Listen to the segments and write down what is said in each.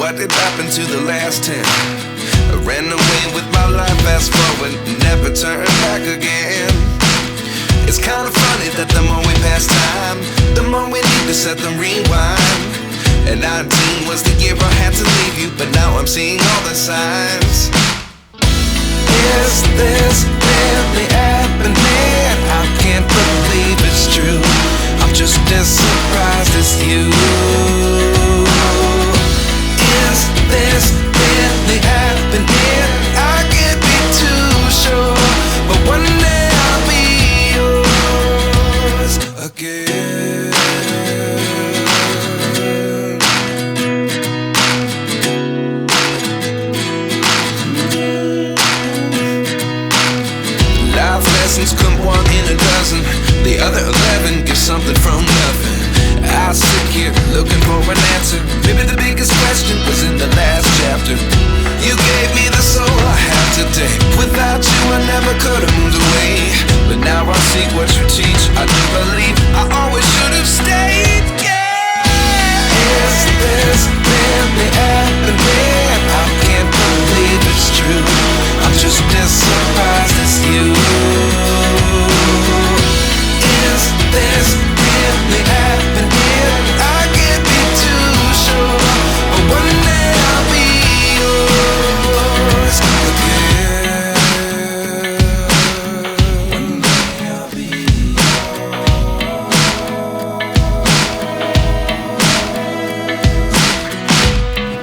what did happen to the last 10? I ran away with my life, fast forward, never turn back again. It's kind of funny that the more we pass time, the more we need to set them rewind. And 19 was the year I had to leave you, but now I'm seeing all the signs. Is this really happening? I can't believe it's true. I'm just as surprised as you. Is this really happening? I can't be too sure, but one day I'll be yours again. Life lessons come one in a dozen. The other 11 get something from nothing. I sit here looking for an answer. Maybe the biggest question was in the last chapter. You gave me the soul I have today. Without you I never could have moved away. But now I see what you teach. I do believe I always should have stayed. Yeah. Is this really happening? I can't believe it's true. I'm just as surprised as you. Is this really happening? I can't be too sure, but one day I'll be yours again. One day I'll be yours.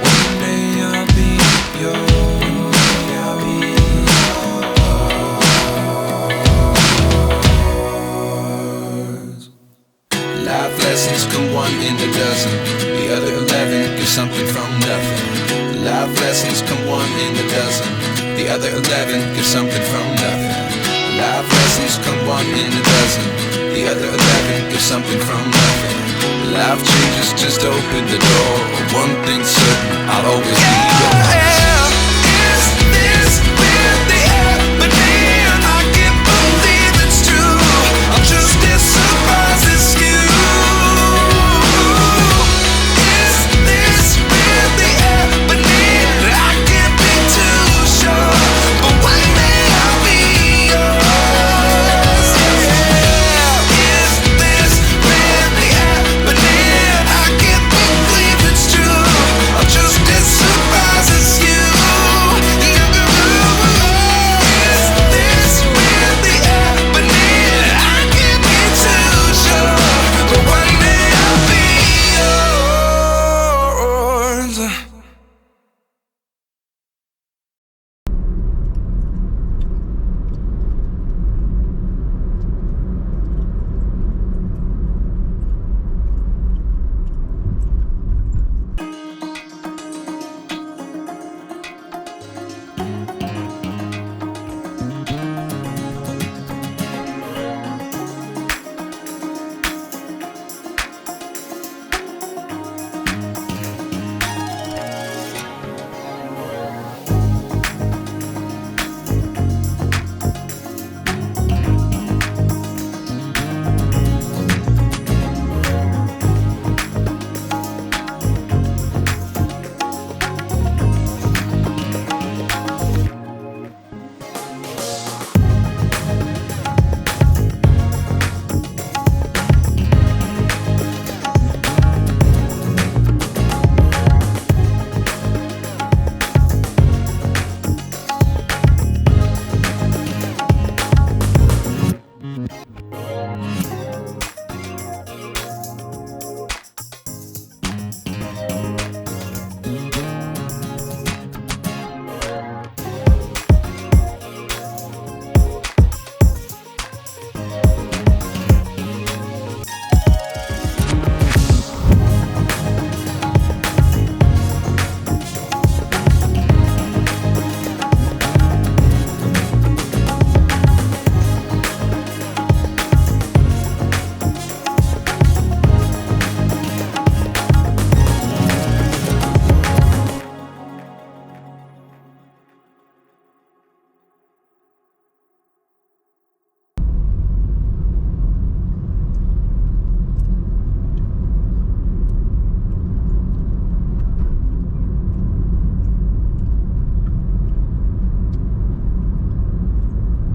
One day I'll be yours. I'll be yours. Life lessons come one in a dozen. The other 11 give something from nothing. Life lessons come one in a dozen. The other 11 give something from nothing. Life lessons come one in a dozen. The other 11 give something from nothing. Life changes just open the door. One thing's certain, I'll always be